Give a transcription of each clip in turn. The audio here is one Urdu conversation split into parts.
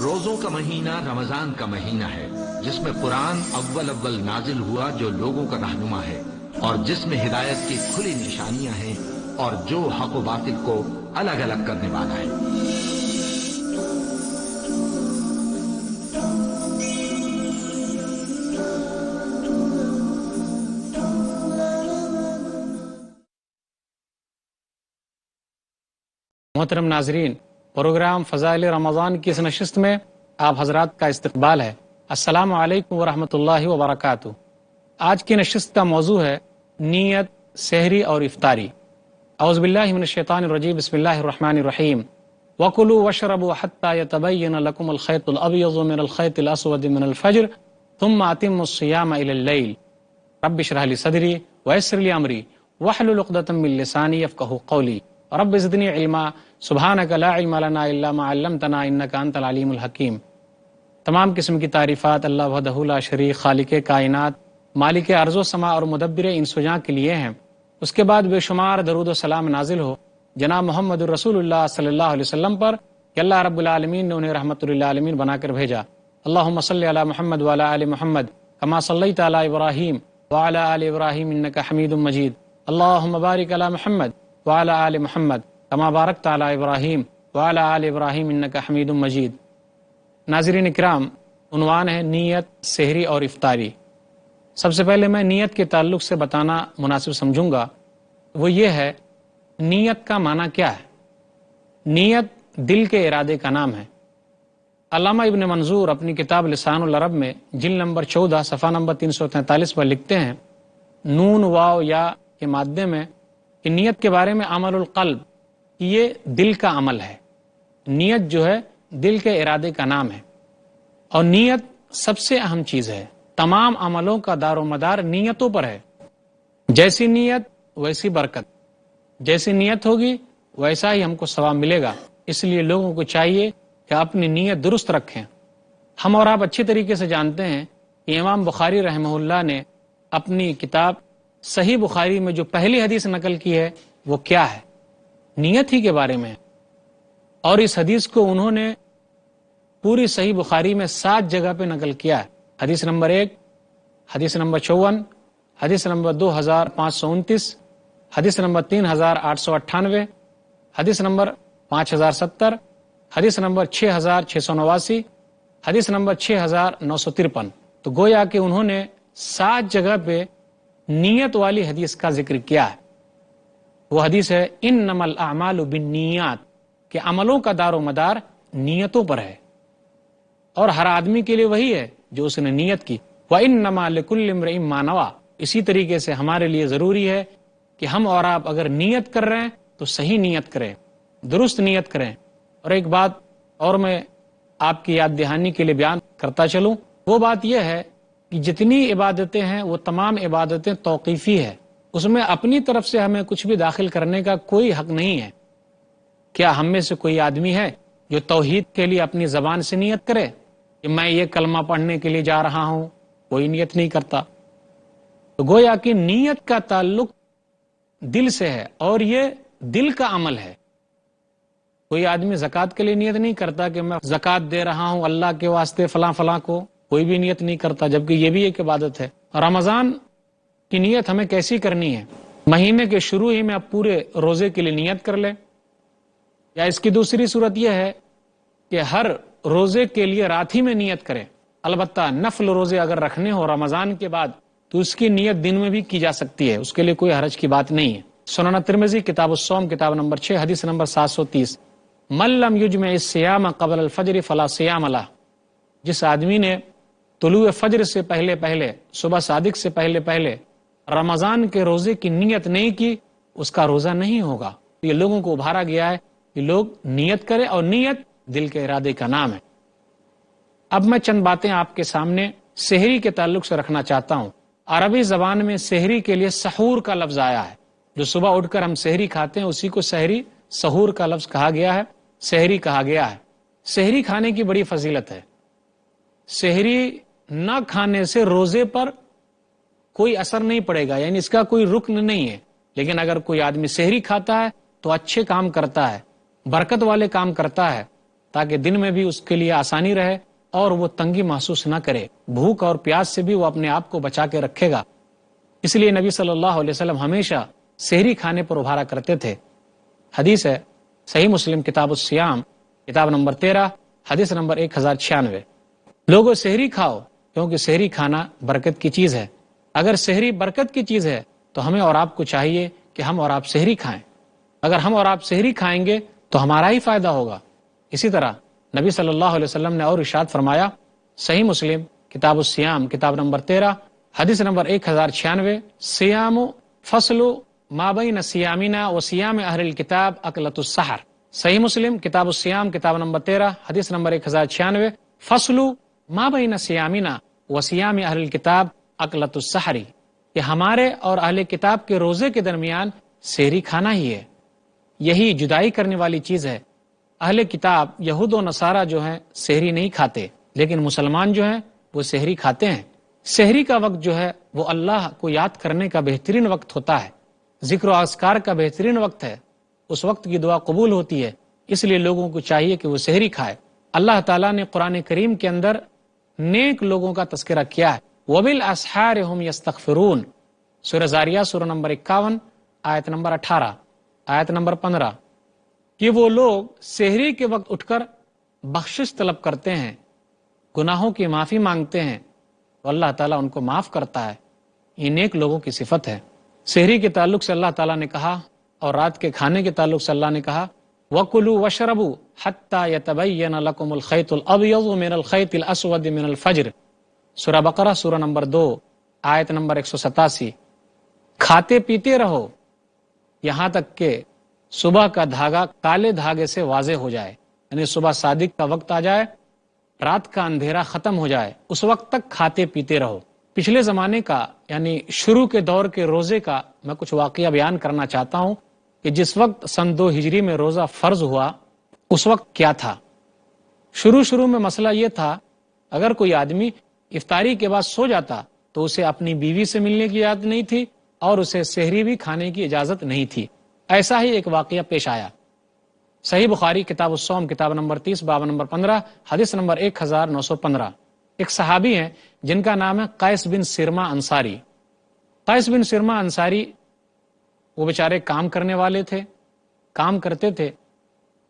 روزوں کا مہینہ رمضان کا مہینہ ہے، جس میں قرآن اول نازل ہوا جو لوگوں کا رہنما ہے، اور جس میں ہدایت کی کھلی نشانیاں ہیں، اور جو حق و باطل کو الگ الگ کرنے والا ہے۔ محترم ناظرین، پروگرام فضائل رمضان کی اس نشست میں آپ حضرات کا استقبال ہے۔ السلام علیکم ورحمۃ اللہ وبرکاتہ۔ آج کی نشست کا موضوع ہے نیت، سحری اور افطاری۔ اعوذ باللہ من الشیطان الرجیم، بسم اللہ الرحمن الرحیم۔ وَكُلُوا وَاشْرَبُوا حَتَّى يَتَبَيَّنَ لَكُمُ الْخَيْطُ الْأَبْيَضُ مِنَ الْخَيْطِ الْأَسْوَدِ مِنَ الْفَجْرِ ثُمَّ أَتِمُّوا الصِّيَامَ إِلَى اللَّيْلِ رَبِّ اشْرَحْ لِي صَدْرِي وَيَسِّرْ لِي أَمْرِي وَاحْلُلْ عُقْدَةً مِّن لِّسَانِي يَفْقَهُوا قَوْلِي رب زدنی علما سبحانک لا علم لنا الا ما علمتنا انک انت العلیم الحکیم۔ تمام قسم کی تعریفات اللہ وحدہ لا شریک، خالق کائنات، مالک ارض و سماء اور مدبر انس و جاں کے لیے ہیں۔ اس کے بعد بے شمار درود و سلام نازل ہو جناب محمد رسول اللہ صلی اللہ علیہ وسلم پر کہ اللہ رب العالمین نے انہیں رحمت للعالمین بنا کر بھیجا۔ اللہم صلی علی محمد وعلی آل محمد کما صلیت علی ابراہیم وعلی آل ابراہیم انک حمید مجید۔ اللہم بارک علی محمد وعلی آل محمد کما بارکت علی ابراہیم وعلی آل ابراہیم انک حمید مجید۔ ناظرین اکرام، عنوان ہے نیت، سحری اور افطاری۔ سب سے پہلے میں نیت کے تعلق سے بتانا مناسب سمجھوں گا، وہ یہ ہے نیت کا معنی کیا ہے۔ نیت دل کے ارادے کا نام ہے۔ علامہ ابن منظور اپنی کتاب لسان العرب میں جلد نمبر 14 صفحہ نمبر 343 پر لکھتے ہیں، نون واو یا کے مادے میں کہ نیت کے بارے میں عمل القلب، یہ دل کا عمل ہے۔ نیت جو ہے دل کے ارادے کا نام ہے، اور نیت سب سے اہم چیز ہے۔ تمام عملوں کا دار و مدار نیتوں پر ہے۔ جیسی نیت ویسی برکت، جیسی نیت ہوگی ویسا ہی ہم کو ثواب ملے گا۔ اس لیے لوگوں کو چاہیے کہ اپنی نیت درست رکھیں۔ ہم اور آپ اچھی طریقے سے جانتے ہیں کہ امام بخاری رحمہ اللہ نے اپنی کتاب صحیح بخاری میں جو پہلی حدیث نقل کی ہے وہ کیا ہے؟ نیت ہی کے بارے میں۔ اور اس حدیث کو انہوں نے پوری صحیح بخاری میں 7 جگہ پہ نقل کیا ہے۔ حدیث نمبر 1، حدیث نمبر 54، حدیث نمبر 2529، حدیث نمبر 3898، حدیث نمبر 5070، حدیث نمبر 6689، حدیث نمبر 6953۔ تو گویا کہ انہوں نے 7 جگہ پہ نیت والی حدیث کا ذکر کیا ہے۔ وہ حدیث ہے انما الاعمال بالنیات، کہ عملوں کا دار و مدار نیتوں پر ہے، اور ہر آدمی کے لیے وہی ہے جو اس نے نیت کی۔ وانما لکل امرئ ما نوى، اسی طریقے سے ہمارے لیے ضروری ہے کہ ہم اور آپ اگر نیت کر رہے ہیں تو صحیح نیت کریں، درست نیت کریں۔ اور ایک بات اور میں آپ کی یاد دہانی کے لیے بیان کرتا چلوں، وہ بات یہ ہے کہ جتنی عبادتیں ہیں وہ تمام عبادتیں توقیفی ہے، اس میں اپنی طرف سے ہمیں کچھ بھی داخل کرنے کا کوئی حق نہیں ہے۔ کیا ہم میں سے کوئی آدمی ہے جو توحید کے لیے اپنی زبان سے نیت کرے کہ میں یہ کلمہ پڑھنے کے لیے جا رہا ہوں؟ کوئی نیت نہیں کرتا۔ تو گویا کہ نیت کا تعلق دل سے ہے، اور یہ دل کا عمل ہے۔ کوئی آدمی زکوٰۃ کے لیے نیت نہیں کرتا کہ میں زکوٰۃ دے رہا ہوں اللہ کے واسطے فلاں فلاں کو، کوئی بھی نیت نہیں کرتا، جبکہ یہ بھی ایک عبادت ہے۔ رمضان کی نیت ہمیں کیسی کرنی ہے؟ مہینے کے شروع ہی میں اب پورے روزے کے لیے نیت کر لیں، یا اس کی دوسری صورت یہ ہے کہ ہر روزے کے لیے رات ہی میں نیت کریں۔ البتہ نفل روزے اگر رکھنے ہو رمضان کے بعد تو اس کی نیت دن میں بھی کی جا سکتی ہے، اس کے لیے کوئی حرج کی بات نہیں ہے۔ سنن ترمذی کتاب الصوم کتاب نمبر 6 حدیث نمبر 730، من لم یجمع الصیام قبل الفجر فلا صیام لہ، جس آدمی نے طلوع فجر سے پہلے پہلے، صبح صادق سے پہلے پہلے رمضان کے روزے کی نیت نہیں کی، اس کا روزہ نہیں ہوگا۔ یہ لوگوں کو ابھارا گیا ہے کہ لوگ نیت کریں، اور نیت دل کے ارادے کا نام ہے۔ اب میں چند باتیں آپ کے سامنے سحری کے تعلق سے رکھنا چاہتا ہوں۔ عربی زبان میں سحری کے لیے سحور کا لفظ آیا ہے، جو صبح اٹھ کر ہم سحری کھاتے ہیں اسی کو سحری، سحور کا لفظ کہا گیا ہے، سحری کہا گیا ہے۔ سحری کھانے کی بڑی فضیلت ہے۔ سحری نہ کھانے سے روزے پر کوئی اثر نہیں پڑے گا، یعنی اس کا کوئی رکن نہیں ہے، لیکن اگر کوئی آدمی سحری کھاتا ہے تو اچھے کام کرتا ہے، برکت والے کام کرتا ہے، تاکہ دن میں بھی اس کے لیے آسانی رہے اور وہ تنگی محسوس نہ کرے، بھوک اور پیاس سے بھی وہ اپنے آپ کو بچا کے رکھے گا۔ اس لیے نبی صلی اللہ علیہ وسلم ہمیشہ سحری کھانے پر ابھارا کرتے تھے۔ حدیث ہے صحیح مسلم کتاب الصیام کتاب نمبر 13 حدیث نمبر 1096، لوگوں سحری کھاؤ کیونکہ سحری کھانا برکت کی چیز ہے۔ اگر سحری برکت کی چیز ہے تو ہمیں اور آپ کو چاہیے کہ ہم اور آپ سحری کھائیں۔ اگر ہم اور آپ سحری کھائیں گے تو ہمارا ہی فائدہ ہوگا۔ اسی طرح نبی صلی اللہ علیہ وسلم نے اور ارشاد فرمایا، صحیح مسلم کتاب الصیام کتاب نمبر 13 حدیث نمبر 1096، سیام فصل ما بین سیامنا و سیام اہل الکتاب اکلۃ السحر۔ صحیح مسلم کتاب الصیام کتاب نمبر 13 حدیث نمبر 1096، فصل ما بین سیامنا و سیام اہل الکتاب اکلۃ السحر، کہ ہمارے اور اہل کتاب کے روزے کے درمیان سحری کھانا ہی ہے، یہی جدائی کرنے والی چیز ہے۔ اہل کتاب یہود و نصارہ جو ہیں سحری نہیں کھاتے، لیکن مسلمان جو ہیں وہ سحری کھاتے ہیں۔ سحری کا وقت جو ہے وہ اللہ کو یاد کرنے کا بہترین وقت ہوتا ہے، ذکر و اذکار کا بہترین وقت ہے، اس وقت کی دعا قبول ہوتی ہے، اس لیے لوگوں کو چاہیے کہ وہ سحری کھائے۔ اللہ تعالیٰ نے قرآن کریم کے اندر نیک لوگوں کا تذکرہ کیا ہے، وَبِالْأَسْحَارِ هُمْ يَسْتَغْفِرُونَ، سورہ زاریہ سورہ نمبر 51 آیت نمبر 18 آیت نمبر 15، کہ وہ لوگ سحری کے وقت اٹھ کر بخشش طلب کرتے ہیں، گناہوں کی معافی مانگتے ہیں، اور اللہ تعالیٰ ان کو معاف کرتا ہے۔ یہ نیک لوگوں کی صفت ہے۔ سحری کے تعلق سے اللہ تعالیٰ نے کہا، اور رات کے کھانے کے تعلق سے اللہ نے کہا، وَكُلُوا وَاشْرَبُوا حَتَّى يَتَبَيَّنَ لَكُمُ الْخَيْطُ الْأَبْيَضُ مِنَ الْخَيْطِ الْأَسْوَدِ مِنَ الْفَجْرِ، سورہ بقرہ سورہ نمبر 2 آیت نمبر 187۔ کھاتے پیتے رہو یہاں تک کہ صبح کا دھاگا کالے دھاگے سے واضح ہو جائے، یعنی صبح صادق کا وقت آ جائے، رات کا اندھیرا ختم ہو جائے، اس وقت تک کھاتے پیتے رہو۔ پچھلے زمانے کا یعنی شروع کے دور کے روزے کا میں کچھ واقعہ بیان کرنا چاہتا ہوں کہ جس وقت سن 2 ہجری میں روزہ فرض ہوا اس وقت کیا تھا۔ شروع میں مسئلہ یہ تھا، اگر کوئی آدمی افطاری کے بعد سو جاتا تو اسے اپنی بیوی سے ملنے کی اجازت نہیں تھی اور اسے سحری بھی کھانے کی اجازت نہیں تھی۔ ایسا ہی ایک واقعہ پیش آیا۔ صحیح بخاری کتاب الصوم کتاب نمبر 30 باب نمبر 15 حدیث نمبر 1915، ایک صحابی ہیں جن کا نام ہے قیس بن سرما انصاری۔ قیس بن سرما انصاری وہ بیچارے کام کرنے والے تھے، کام کرتے تھے،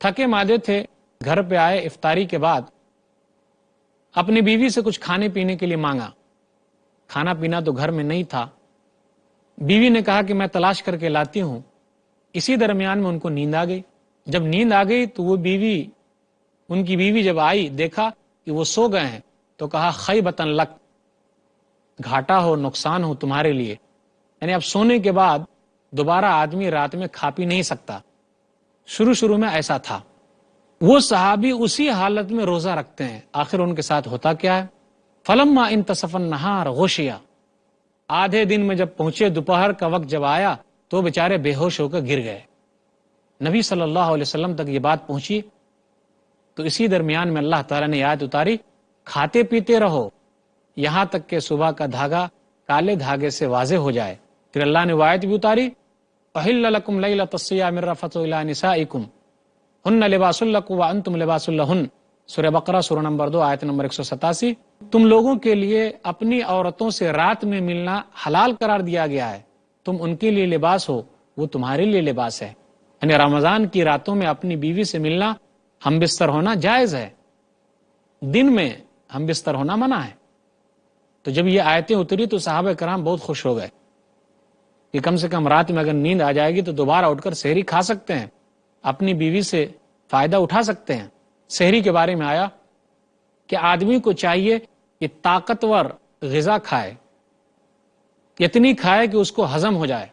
تھکے مادے تھے، گھر پہ آئے افطاری کے بعد، اپنی بیوی سے کچھ کھانے پینے کے لیے مانگا۔ کھانا پینا تو گھر میں نہیں تھا۔ بیوی نے کہا کہ میں تلاش کر کے لاتی ہوں۔ اسی درمیان میں ان کو نیند آ گئی۔ جب نیند آ گئی تو ان کی بیوی جب آئی دیکھا کہ وہ سو گئے ہیں تو کہا خیبتن لک، گھاٹا ہو، نقصان ہو تمہارے لیے، یعنی اب سونے کے بعد دوبارہ آدمی رات میں کھا پی نہیں سکتا۔ شروع میں ایسا تھا۔ وہ صحابی اسی حالت میں روزہ رکھتے ہیں، آخر ان کے ساتھ ہوتا کیا ہے، فلما انتصف النہار غشیا، آدھے دن میں جب پہنچے، دوپہر کا وقت جب آیا تو بیچارے بے ہوش ہو کر گر گئے۔ نبی صلی اللہ علیہ وسلم تک یہ بات پہنچی تو اسی درمیان میں اللہ تعالیٰ نے آیت اتاری، کھاتے پیتے رہو یہاں تک کہ صبح کا دھاگا کالے دھاگے سے واضح ہو جائے۔ پھر اللہ نے وہ آیت بھی اتاری، أُحِلَّ لَكُمْ لَيْلَةَ الصِّيَامِ الرَّفَثُ إِلَىٰ نِسَائِكُمْ هُنَّ لِبَاسٌ لَكُمْ وَأَنْتُمْ لِبَاسٌ لَهُنَّ، سورہ بقرہ سورہ نمبر 2 آیت نمبر 187۔ تم لوگوں کے لیے اپنی عورتوں سے رات میں ملنا حلال قرار دیا گیا ہے، تم ان کے لیے لباس ہو، وہ تمہارے لیے لباس ہے۔ یعنی رمضان کی راتوں میں اپنی بیوی سے ملنا، ہم بستر ہونا جائز ہے، دن میں ہم بستر ہونا منع ہے۔ تو جب یہ آیتیں اتری تو صحابہ کرام بہت خوش ہو گئے کہ کم سے کم رات میں اگر نیند آ جائے گی تو دوبارہ اٹھ کر سحری کھا سکتے ہیں، اپنی بیوی سے فائدہ اٹھا سکتے ہیں۔ سحری کے بارے میں آیا کہ آدمی کو چاہیے کہ طاقتور غذا کھائے، اتنی کھائے کہ اس کو ہضم ہو جائے۔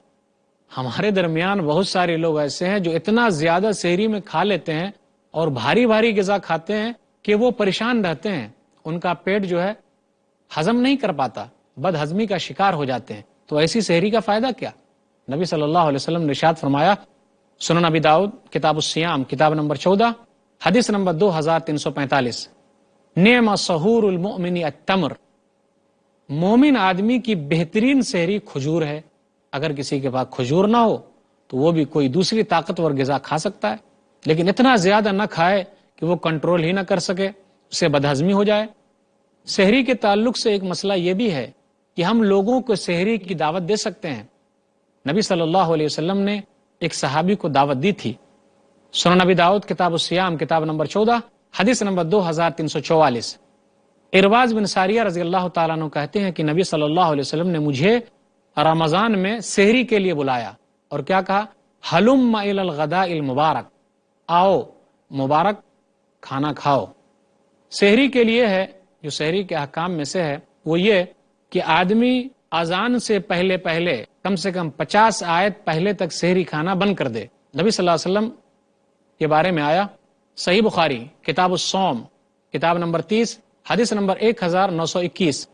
ہمارے درمیان بہت سارے لوگ ایسے ہیں جو اتنا زیادہ سحری میں کھا لیتے ہیں اور بھاری غذا کھاتے ہیں کہ وہ پریشان رہتے ہیں، ان کا پیٹ جو ہے ہضم نہیں کر پاتا، بد ہضمی کا شکار ہو جاتے ہیں۔ تو ایسی سحری کا فائدہ کیا؟ نبی صلی اللہ علیہ وسلم نے ارشاد فرمایا، سنن ابی داؤد کتاب الصیام کتاب نمبر 14 حدیث نمبر 2345، نعم سحور المؤمن التمر، مومن آدمی کی بہترین سحری کھجور ہے۔ اگر کسی کے پاس کھجور نہ ہو تو وہ بھی کوئی دوسری طاقتور غذا کھا سکتا ہے، لیکن اتنا زیادہ نہ کھائے کہ وہ کنٹرول ہی نہ کر سکے، اسے بدہضمی ہو جائے۔ سحری کے تعلق سے ایک مسئلہ یہ بھی ہے کہ ہم لوگوں کو سحری کی دعوت دے سکتے ہیں۔ نبی صلی اللہ علیہ وسلم نے ایک صحابی کو دعوت دی تھی۔ سنن نبی داؤد کتاب الصیام کتاب نمبر 14 حدیث نمبر 2344۔ ارواز بن ساریہ رضی اللہ تعالیٰ عنہ کہتے ہیں کہ نبی صلی اللہ علیہ وسلم نے مجھے رمضان میں سحری کے لیے بلایا اور کیا کہا؟ ہلم الی الغداء المبارک، آؤ مبارک کھانا کھاؤ۔ سحری کے لیے ہے، جو سحری کے احکام میں سے ہے وہ یہ کہ آدمی اذان سے پہلے کم سے کم 50 آیت پہلے تک سحری کھانا بند کر دے۔ نبی صلی اللہ علیہ وسلم کے بارے میں آیا صحیح بخاری کتاب الصوم کتاب نمبر 30 حدیث نمبر 1921۔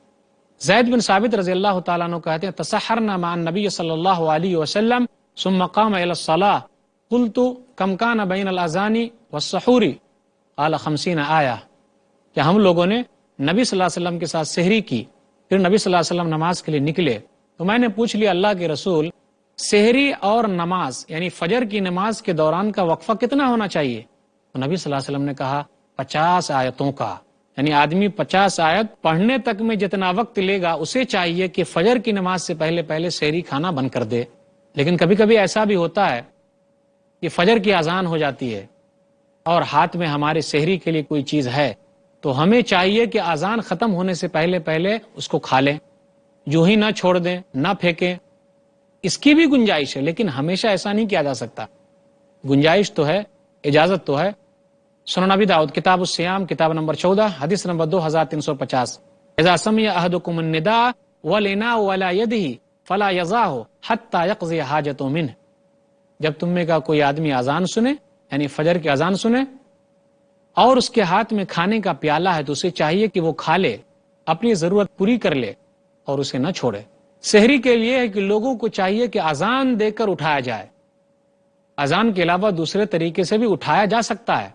زید بن ثابت رضی اللہ تعالیٰ عنہ کہتے ہیں تسحرنا مع النبی صلی اللہ علیہ وسلم ثم قام الى الصلاة قلت کم کان بین الاذان والسحور قال 50 آیہ، کہ ہم لوگوں نے نبی صلی اللہ علیہ وسلم کے ساتھ سحری کی، پھر نبی صلی اللہ علیہ وسلم نماز کے لیے نکلے تو میں نے پوچھ لیا اللہ کے رسول سحری اور نماز یعنی فجر کی نماز کے دوران کا وقفہ کتنا ہونا چاہیے؟ تو نبی صلی اللہ علیہ وسلم نے کہا 50 آیتوں کا، یعنی آدمی 50 آیت پڑھنے تک میں جتنا وقت لے گا اسے چاہیے کہ فجر کی نماز سے پہلے سحری کھانا بند کر دے۔ لیکن کبھی کبھی ایسا بھی ہوتا ہے کہ فجر کی اذان ہو جاتی ہے اور ہاتھ میں ہمارے سحری کے لیے کوئی چیز ہے تو ہمیں چاہیے کہ اذان ختم ہونے سے پہلے اس کو کھا لیں، جو ہی نہ چھوڑ دیں، نہ پھینکیں۔ اس کی بھی گنجائش ہے، لیکن ہمیشہ ایسا نہیں کیا جا سکتا۔ گنجائش تو ہے، اجازت تو ہے۔ سنن نبی داؤد کتاب الصیام کتاب نمبر 14 حدیث نمبر 2350۔ اذا سمع احدکم النداء والاناء ولا يده فلا يضعه حتى يقضي حاجته منه، جب تم میں کا کوئی آدمی اذان سنے یعنی فجر کی اذان سنے اور اس کے ہاتھ میں کھانے کا پیالہ ہے تو اسے چاہیے کہ وہ کھا لے، اپنی ضرورت پوری کر لے اور اسے نہ چھوڑے۔ سحری کے لیے ہے کہ لوگوں کو چاہیے کہ اذان دے کر اٹھایا جائے۔ اذان کے علاوہ دوسرے طریقے سے بھی اٹھایا جا سکتا ہے،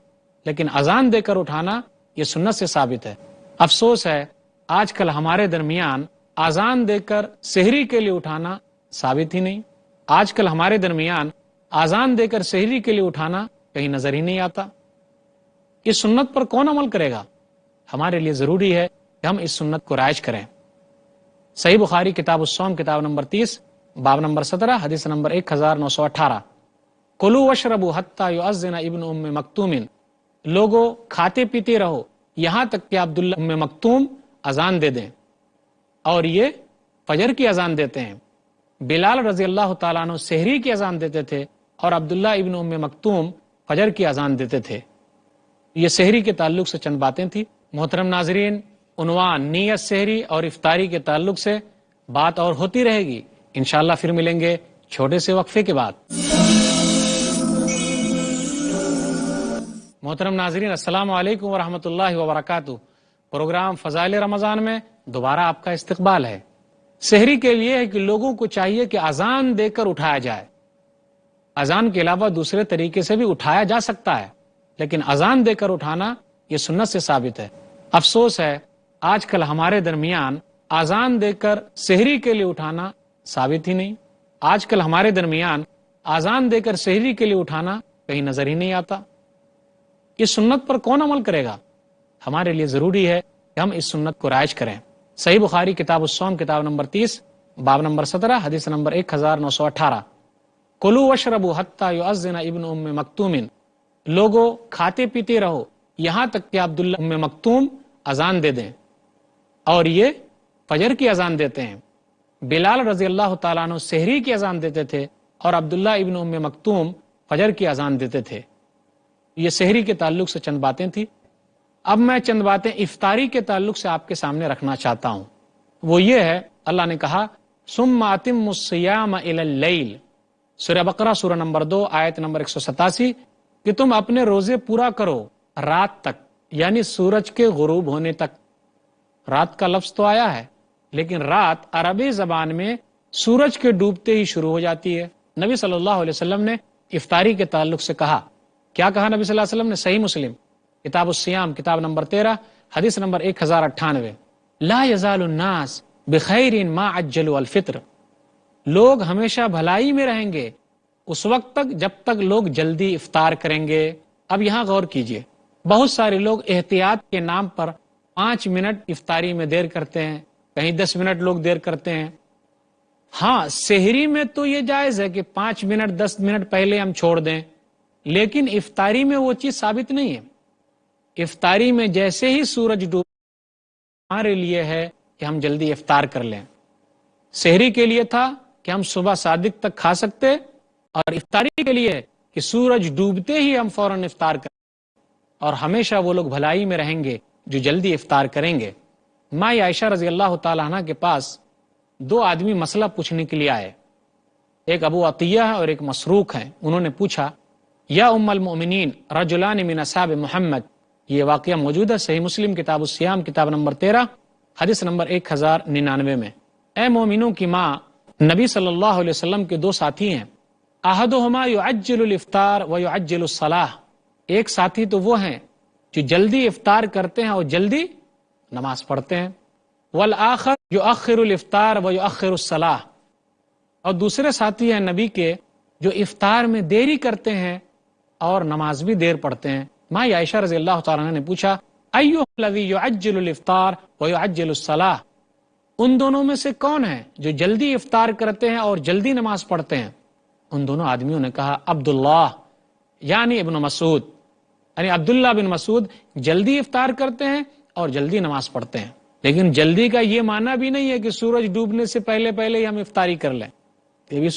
لیکن اذان دے کر اٹھانا یہ سنت سے ثابت ہے۔ افسوس ہے آج کل ہمارے درمیان اذان دے کر سحری کے لیے اٹھانا ثابت ہی نہیں۔ آج کل ہمارے درمیان اذان دے کر سحری کے لیے اٹھانا کہیں نظر ہی نہیں آتا۔ اس سنت پر کون عمل کرے گا؟ ہمارے لیے ضروری ہے کہ ہم اس سنت کو رائج کریں۔ صحیح بخاری کتاب الصوم کتاب نمبر 30 باب نمبر 17 حدیث نمبر 1918۔ کلوا واشربوا حتی یؤذن ابن ام مکتوم، لوگو کھاتے پیتے رہو یہاں تک کہ عبداللہ ام مکتوم اذان دے دیں، اور یہ فجر کی اذان دیتے ہیں۔ بلال رضی اللہ تعالیٰ عنہ سحری کی اذان دیتے تھے اور عبداللہ ابن ام مکتوم فجر کی اذان دیتے تھے۔ یہ سحری کے تعلق سے چند باتیں تھیں۔ محترم ناظرین، عنوان نیت سحری اور افطاری کے تعلق سے بات اور ہوتی رہے گی، انشاءاللہ پھر ملیں گے چھوٹے سے وقفے کے بعد۔ محترم ناظرین، السلام علیکم ورحمۃ اللہ وبرکاتہ۔ پروگرام فضائل رمضان میں دوبارہ آپ کا استقبال ہے۔ سحری کے لیے ہے کہ لوگوں کو چاہیے کہ اذان دے کر اٹھایا جائے۔ اذان کے علاوہ دوسرے طریقے سے بھی اٹھایا جا سکتا ہے، لیکن اذان دے کر اٹھانا یہ سنت سے ثابت ہے۔ افسوس ہے آج کل ہمارے درمیان اذان دے کر سحری کے لیے اٹھانا ثابت ہی نہیں۔ آج کل ہمارے درمیان اذان دے کر سحری کے لیے اٹھانا کہیں نظر ہی نہیں آتا۔ اس سنت پر کون عمل کرے گا؟ ہمارے لیے ضروری ہے کہ ہم اس سنت کو رائج کریں۔ صحیح بخاری کتاب الصوم کتاب نمبر 30 باب نمبر 17 حدیث نمبر 1918۔ کلوا واشربوا حتی یؤذن ابن ام مکتوم، لوگو کھاتے پیتے رہو یہاں تک کہ عبداللہ ام مکتوم اذان دے دیں، اور یہ فجر کی اذان دیتے ہیں۔ بلال رضی اللہ تعالیٰ عنہ سحری کی اذان دیتے تھے اور عبداللہ ابن ام مکتوم فجر کی اذان دیتے تھے۔ یہ سحری کے تعلق سے چند باتیں تھیں۔ اب میں چند باتیں افطاری کے تعلق سے آپ کے سامنے رکھنا چاہتا ہوں۔ وہ یہ ہے، اللہ نے کہا ثم اتموا الصیام الی اللیل، سورہ بقرہ سورہ نمبر 2 آیت نمبر 187، کہ تم اپنے روزے پورا کرو رات تک، یعنی سورج کے غروب ہونے تک۔ رات کا لفظ تو آیا ہے، لیکن رات عربی زبان میں سورج کے ڈوبتے ہی شروع ہو جاتی ہے۔ نبی صلی اللہ علیہ وسلم نے افطاری کے تعلق سے کہا، کیا کہا نبی صلی اللہ علیہ وسلم نے؟ صحیح مسلم کتاب الصیام کتاب نمبر 13 حدیث نمبر 1098، لا یزال الناس بخیر ما عجلوا الفطر، لوگ ہمیشہ بھلائی میں رہیں گے اس وقت تک جب تک لوگ جلدی افطار کریں گے۔ اب یہاں غور کیجئے، بہت سارے لوگ احتیاط کے نام پر 5 منٹ افطاری میں دیر کرتے ہیں، کہیں 10 منٹ لوگ دیر کرتے ہیں۔ ہاں، سحری میں تو یہ جائز ہے کہ 5 منٹ 10 منٹ پہلے ہم چھوڑ دیں، لیکن افطاری میں وہ چیز ثابت نہیں ہے۔ افطاری میں جیسے ہی سورج ڈوب ہمارے لیے ہے کہ ہم جلدی افطار کر لیں۔ سحری کے لیے تھا کہ ہم صبح صادق تک کھا سکتے، اور افطاری کے لیے کہ سورج ڈوبتے ہی ہم فوراً افطار کریں، اور ہمیشہ وہ لوگ بھلائی میں رہیں گے جو جلدی افطار کریں گے۔ ماں عائشہ رضی اللہ تعالیٰ عنہ کے پاس 2 آدمی مسئلہ پوچھنے کے لیے آئے، ایک ابو عطیہ ہے اور ایک مسروق ہے۔ انہوں نے پوچھا، یا ام المؤمنین رجلان من اصحاب محمد، یہ واقعہ موجود ہے صحیح مسلم کتاب الصیام کتاب نمبر 13 حدیث نمبر 1099 میں۔ اے مومنوں کی ماں، نبی صلی اللہ علیہ وسلم کے 2 ساتھی ہیں، احدہما یعجل الافطار ویعجل الصلاۃ، ایک ساتھی تو وہ ہیں جو جلدی افطار کرتے ہیں اور جلدی نماز پڑھتے ہیں، والآخر یؤخر الافطار ویؤخر الصلاۃ، اور دوسرے ساتھی ہیں نبی کے جو افطار میں دیری کرتے ہیں اور نماز بھی دیر پڑھتے ہیں۔ ماں عائشہ رضی اللہ تعالیٰ عنہ نے پوچھا، ایھا الذی یعجل الافطار ویعجل الصلاۃ، ان دونوں میں سے کون ہے جو جلدی افطار کرتے ہیں اور جلدی نماز پڑھتے ہیں؟ ان دونوں آدمیوں نے کہا، عبداللہ یعنی ابن مسعود، یعنی عبداللہ بن مسعود جلدی افطار کرتے ہیں اور جلدی نماز پڑھتے ہیں۔ لیکن جلدی کا یہ معنی بھی نہیں ہے کہ سورج ڈوبنے سے پہلے ہی ہم افطاری کر لیں، یہ بھی